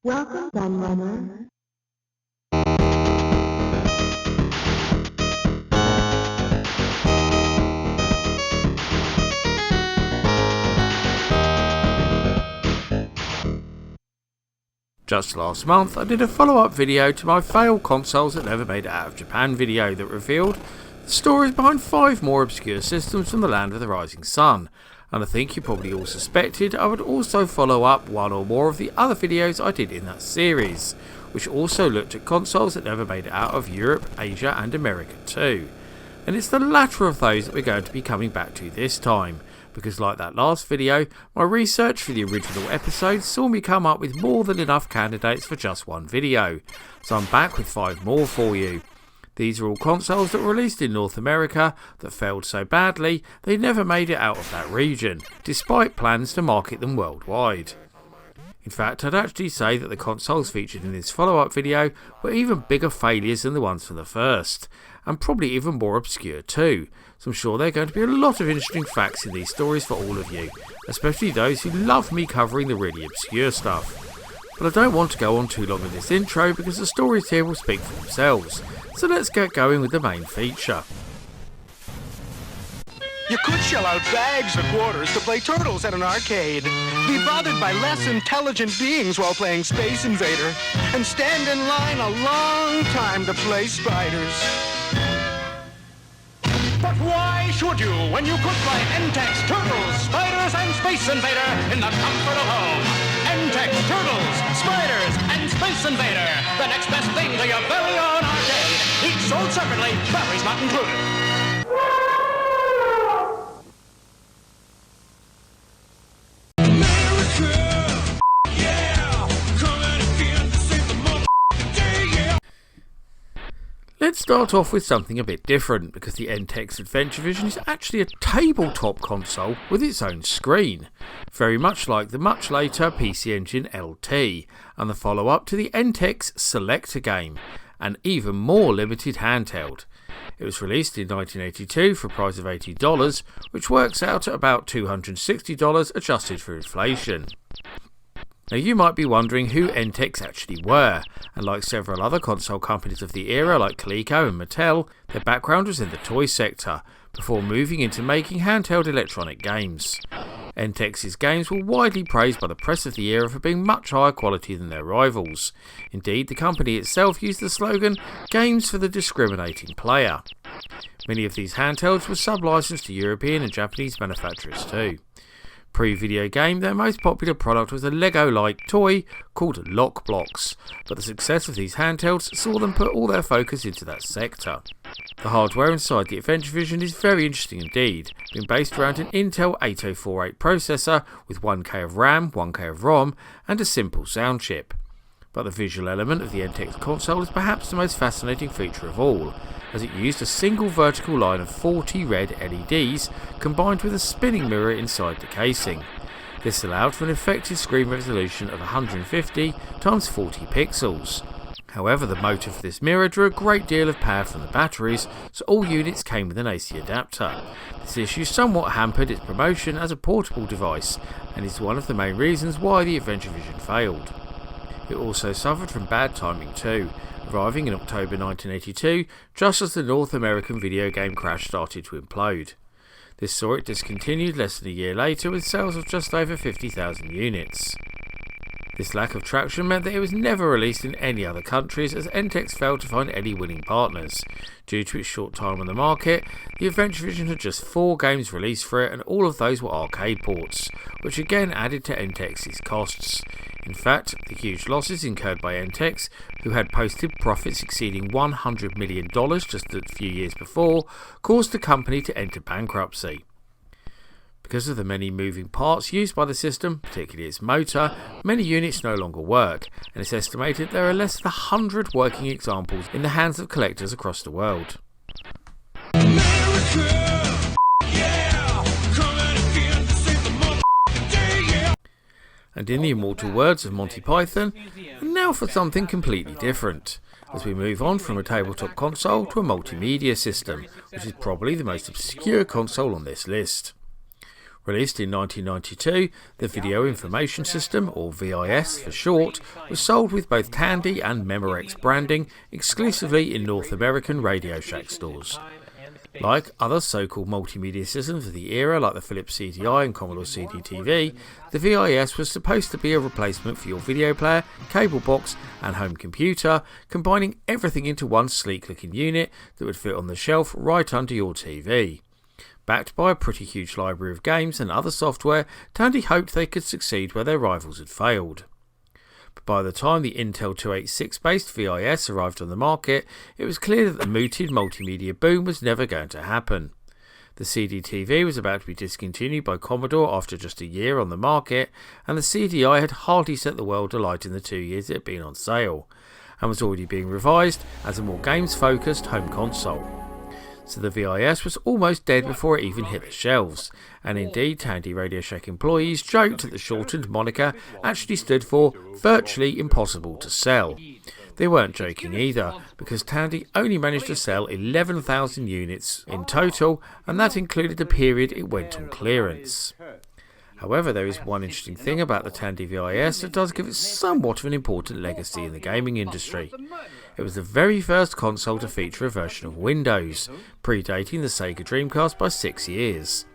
Welcome, Gunrunner. Just last month, I did a follow-up video to my failed consoles that never made it out of Japan video that revealed the stories behind 5 more obscure systems from the land of the rising sun, and I think you probably all suspected I would also follow up one or more of the other videos I did in that series, which also looked at consoles that never made it out of Europe, Asia and America too. And it's the latter of those that we're going to be coming back to this time, because like that last video, my research for the original episode saw me come up with more than enough candidates for just one video, so I'm back with 5 more for you. These are all consoles that were released in North America that failed so badly they never made it out of that region, despite plans to market them worldwide. In fact, I'd actually say that the consoles featured in this follow-up video were even bigger failures than the ones from the first, and probably even more obscure too, so I'm sure there are going to be a lot of interesting facts in these stories for all of you, especially those who love me covering the really obscure stuff. But I don't want to go on too long in this intro because the stories here will speak for themselves, so let's get going with the main feature. You could shell out bags of quarters to play turtles at an arcade, be bothered by less intelligent beings while playing Space Invader, and stand in line a long time to play spiders. But why should you when you could play Entex, Turtles, Spiders, and Space Invader in the comfort of home? Entex, Turtles, Spiders, and Space Invader, the next best thing to your very own arcade. Each sold separately, batteries not included. Let's start off with something a bit different, because the Entex AdventureVision is actually a tabletop console with its own screen, very much like the much later PC Engine LT, and the follow-up to the Entex Selector game, an even more limited handheld. It was released in 1982 for a price of $80, which works out at about $260 adjusted for inflation. Now you might be wondering who Entex actually were, and like several other console companies of the era like Coleco and Mattel, their background was in the toy sector, before moving into making handheld electronic games. Entex's games were widely praised by the press of the era for being much higher quality than their rivals. Indeed, the company itself used the slogan, "Games for the discriminating player." Many of these handhelds were sub-licensed to European and Japanese manufacturers too. Pre-video game, their most popular product was a Lego-like toy called Lock Blocks, but the success of these handhelds saw them put all their focus into that sector. The hardware inside the AdventureVision is very interesting indeed, being based around an Intel 8048 processor with 1K of RAM, 1K of ROM, and a simple sound chip. But the visual element of the Entex console is perhaps the most fascinating feature of all, as it used a single vertical line of 40 red LEDs combined with a spinning mirror inside the casing. This allowed for an effective screen resolution of 150 x 40 pixels. However, the motor for this mirror drew a great deal of power from the batteries, so all units came with an AC adapter. This issue somewhat hampered its promotion as a portable device, and is one of the main reasons why the AdventureVision failed. It also suffered from bad timing too, arriving in October 1982 just as the North American video game crash started to implode. This saw it discontinued less than a year later with sales of just over 50,000 units. This lack of traction meant that it was never released in any other countries, as Entex failed to find any winning partners. Due to its short time on the market, the AdventureVision had just 4 games released for it, and all of those were arcade ports, which again added to Entex's costs. In fact, the huge losses incurred by Entex, who had posted profits exceeding $100 million just a few years before, caused the company to enter bankruptcy. Because of the many moving parts used by the system, particularly its motor, many units no longer work, and it's estimated there are less than 100 working examples in the hands of collectors across the world. And in the immortal words of Monty Python, and now for something completely different, as we move on from a tabletop console to a multimedia system, which is probably the most obscure console on this list. Released in 1992, the Video Information System, or VIS for short, was sold with both Tandy and Memorex branding exclusively in North American Radio Shack stores. Like other so-called multimedia systems of the era, like the Philips CDI and Commodore CD-TV, the VIS was supposed to be a replacement for your video player, cable box and home computer, combining everything into one sleek-looking unit that would fit on the shelf right under your TV. Backed by a pretty huge library of games and other software, Tandy hoped they could succeed where their rivals had failed. But by the time the Intel 286-based VIS arrived on the market, it was clear that the mooted multimedia boom was never going to happen. The CD-TV was about to be discontinued by Commodore after just a year on the market, and the CDI had hardly set the world alight in the 2 years it had been on sale, and was already being revised as a more games-focused home console. So the VIS was almost dead before it even hit the shelves, and indeed Tandy Radio Shack employees joked that the shortened moniker actually stood for virtually impossible to sell. They weren't joking either, because Tandy only managed to sell 11,000 units in total, and that included the period it went on clearance. However, there is one interesting thing about the Tandy VIS that does give it somewhat of an important legacy in the gaming industry. It was the very first console to feature a version of Windows, predating the Sega Dreamcast by 6 years.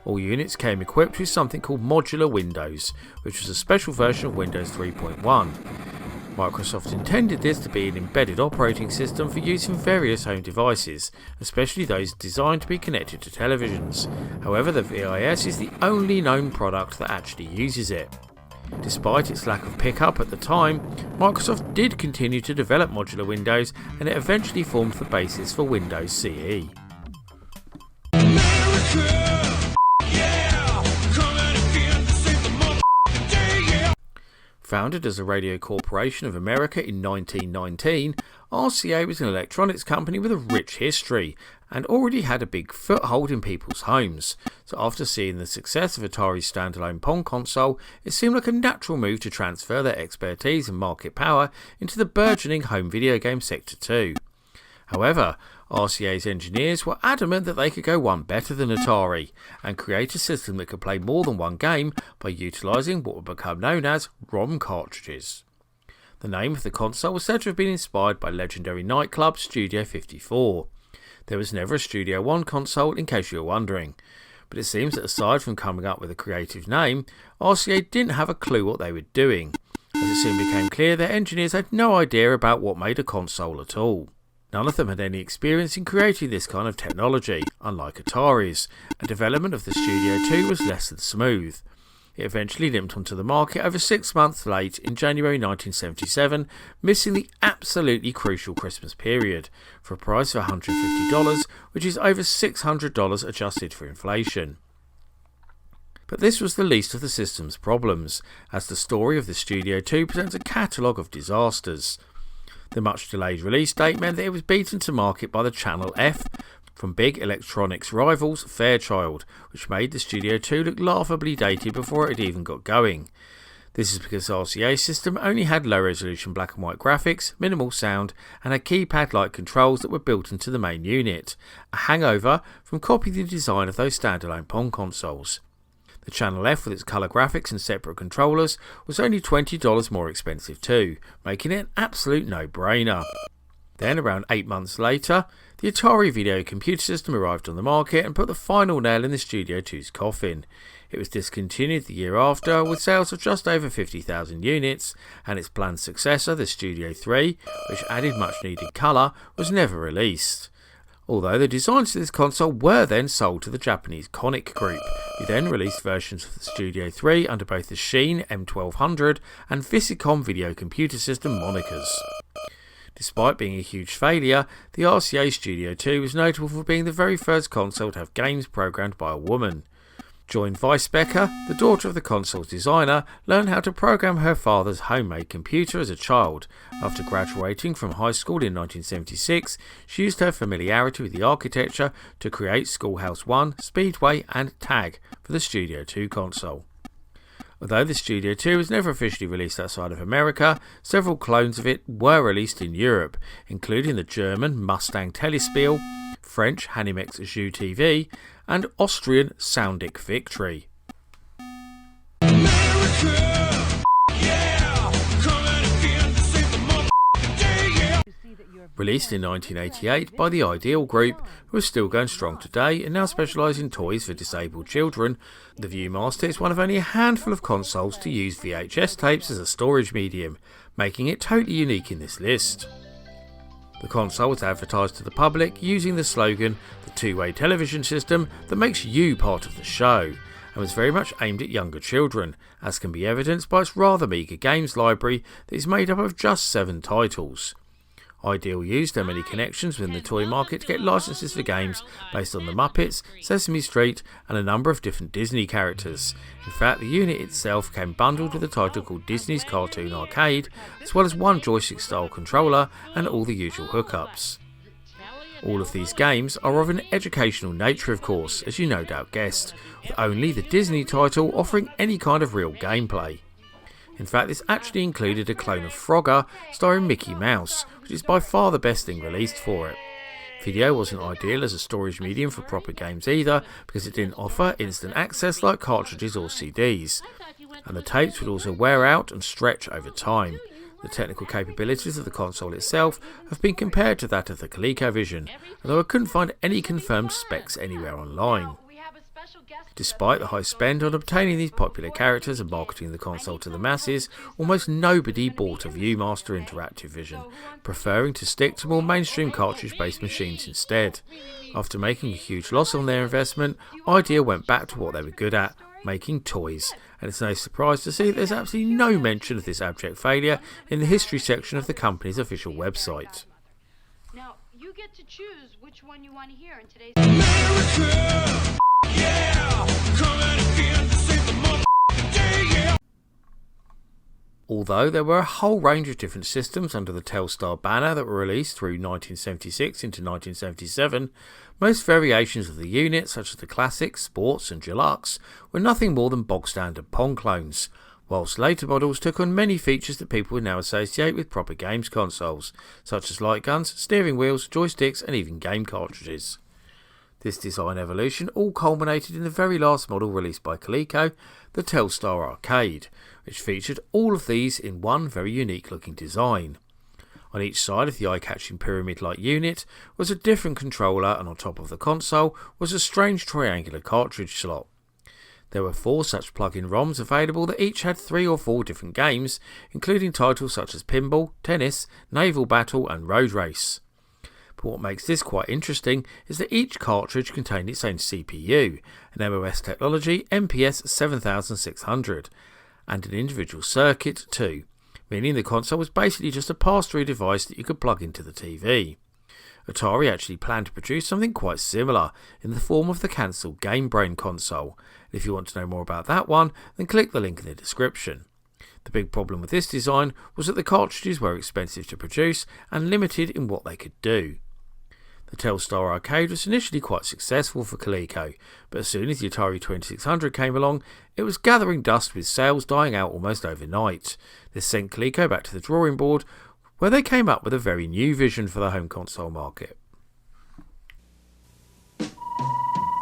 All units came equipped with something called Modular Windows, which was a special version of Windows 3.1. Microsoft intended this to be an embedded operating system for use in various home devices, especially those designed to be connected to televisions. However, the VIS is the only known product that actually uses it. Despite its lack of pickup at the time, Microsoft did continue to develop modular Windows, and it eventually formed the basis for Windows CE. Founded as a Radio Corporation of America in 1919, RCA was an electronics company with a rich history and already had a big foothold in people's homes. So after seeing the success of Atari's standalone Pong console, it seemed like a natural move to transfer their expertise and market power into the burgeoning home video game sector too. However, RCA's engineers were adamant that they could go one better than Atari and create a system that could play more than one game by utilising what would become known as ROM cartridges. The name of the console was said to have been inspired by legendary nightclub Studio 54. There was never a Studio One console, in case you were wondering, but it seems that aside from coming up with a creative name, RCA didn't have a clue what they were doing, as it soon became clear their engineers had no idea about what made a console at all. None of them had any experience in creating this kind of technology, unlike Atari's, and development of the Studio II was less than smooth. It eventually limped onto the market over 6 months late in January 1977, missing the absolutely crucial Christmas period, for a price of $150, which is over $600 adjusted for inflation. But this was the least of the system's problems, as the story of the Studio II presents a catalogue of disasters. The much delayed release date meant that it was beaten to market by the Channel F from big electronics rivals Fairchild, which made the Studio II look laughably dated before it had even got going. This is because RCA's system only had low resolution black and white graphics, minimal sound, and had keypad-like controls that were built into the main unit, a hangover from copying the design of those standalone Pong consoles. The Channel F with its colour graphics and separate controllers was only $20 more expensive too, making it an absolute no-brainer. Then, around 8 months later, the Atari video computer system arrived on the market and put the final nail in the Studio II's coffin. It was discontinued the year after with sales of just over 50,000 units, and its planned successor, the Studio III, which added much needed colour, was never released. Although the designs of this console were then sold to the Japanese Conic Group, who then released versions of the Studio III under both the Sheen M1200 and Visicom video computer system monikers. Despite being a huge failure, the RCA Studio II was notable for being the very first console to have games programmed by a woman. Joan Weisbecker, the daughter of the console's designer, learned how to program her father's homemade computer as a child. After graduating from high school in 1976, she used her familiarity with the architecture to create Schoolhouse 1, Speedway and Tag for the Studio II console. Although the Studio II was never officially released outside of America, several clones of it were released in Europe, including the German Mustang Telespiel, French Hanimex Jeux TV, and Austrian Soundic Victory. Released in 1988 by the Ideal Group, who is still going strong today and now specialise in toys for disabled children, the Viewmaster is one of only a handful of consoles to use VHS tapes as a storage medium, making it totally unique in this list. The console was advertised to the public using the slogan, "The two-way television system that makes you part of the show," and was very much aimed at younger children, as can be evidenced by its rather meagre games library that is made up of just 7 titles. Ideal used their many connections within the toy market to get licenses for games based on the Muppets, Sesame Street and a number of different Disney characters. In fact, the unit itself came bundled with a title called Disney's Cartoon Arcade, as well as one joystick style controller and all the usual hookups. All of these games are of an educational nature, of course, as you no doubt guessed, with only the Disney title offering any kind of real gameplay. In fact, this actually included a clone of Frogger starring Mickey Mouse, which is by far the best thing released for it. Video wasn't ideal as a storage medium for proper games either, because it didn't offer instant access like cartridges or CDs, and the tapes would also wear out and stretch over time. The technical capabilities of the console itself have been compared to that of the ColecoVision, although I couldn't find any confirmed specs anywhere online. Despite the high spend on obtaining these popular characters and marketing the console to the masses, almost nobody bought a Viewmaster Interactive Vision, preferring to stick to more mainstream cartridge-based machines instead. After making a huge loss on their investment, Ideal went back to what they were good at, making toys, and it's no surprise to see that there's absolutely no mention of this abject failure in the history section of the company's official website. Now, you get to choose which one you want to hear in today's America! Yeah! Coming again to save the motherfucking day, yeah! Although there were a whole range of different systems under the Telstar banner that were released through 1976 into 1977, most variations of the unit, such as the Classic, Sports and Deluxe, were nothing more than bog-standard Pong clones, whilst later models took on many features that people would now associate with proper games consoles, such as light guns, steering wheels, joysticks and even game cartridges. This design evolution all culminated in the very last model released by Coleco, the Telstar Arcade, which featured all of these in one very unique looking design. On each side of the eye-catching pyramid-like unit was a different controller, and on top of the console was a strange triangular cartridge slot. There were 4 such plug-in ROMs available that each had 3 or 4 different games, including titles such as Pinball, Tennis, Naval Battle and Road Race. But what makes this quite interesting is that each cartridge contained its own CPU, an MOS technology MPS 7600, and an individual circuit too, meaning the console was basically just a pass-through device that you could plug into the TV. Atari actually planned to produce something quite similar in the form of the cancelled Game Brain console, and if you want to know more about that one, then click the link in the description. The big problem with this design was that the cartridges were expensive to produce and limited in what they could do. The Telstar Arcade was initially quite successful for Coleco, but as soon as the Atari 2600 came along, it was gathering dust with sales dying out almost overnight. This sent Coleco back to the drawing board, where they came up with a very new vision for the home console market.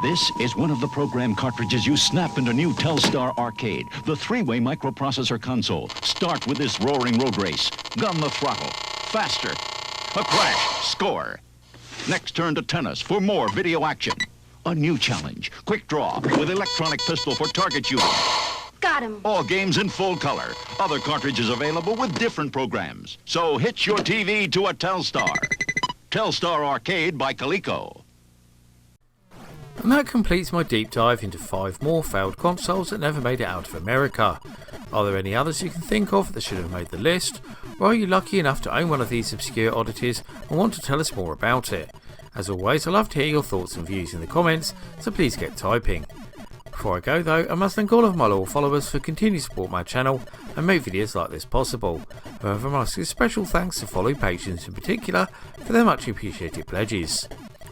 This is one of the program cartridges you snap into new Telstar Arcade, the 3-way microprocessor console. Start with this roaring road race. Gun the throttle. Faster. A crash. Score. Next turn to tennis for more video action. A new challenge. Quick draw with electronic pistol for target shooting. Got him. All games in full color. Other cartridges available with different programs. So hitch your TV to a Telstar. Telstar Arcade by Coleco. And that completes my deep dive into 5 more failed consoles that never made it out of America. Are there any others you can think of that should have made the list? Or are you lucky enough to own one of these obscure oddities and want to tell us more about it? As always, I love to hear your thoughts and views in the comments, so please get typing. Before I go though, I must thank all of my loyal followers for continuing to support my channel and make videos like this possible. However, I'm asking special thanks to following patrons in particular for their much appreciated pledges.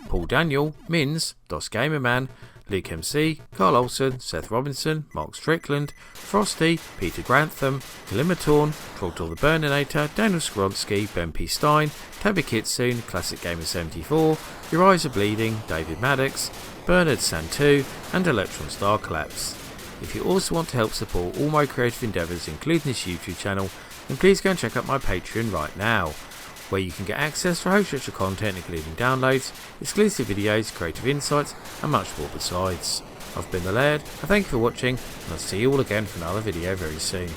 Paul Daniel, Mins, Dos Gamerman, Luke MC, Carl Olsen, Seth Robinson, Mark Strickland, Frosty, Peter Grantham, Glimmertorn, Trolltor the Burninator, Daniel Skronsky, Ben P. Stein, Tabby Kitsune, Classic Gamer 74, Your Eyes Are Bleeding, David Maddox, Bernard Santu and Electron Star Collapse. If you also want to help support all my creative endeavours, including this YouTube channel, then please go and check out my Patreon right now, where you can get access to a whole stretch of content including downloads, exclusive videos, creative insights and much more besides. I've been the Laird, I thank you for watching and I'll see you all again for another video very soon.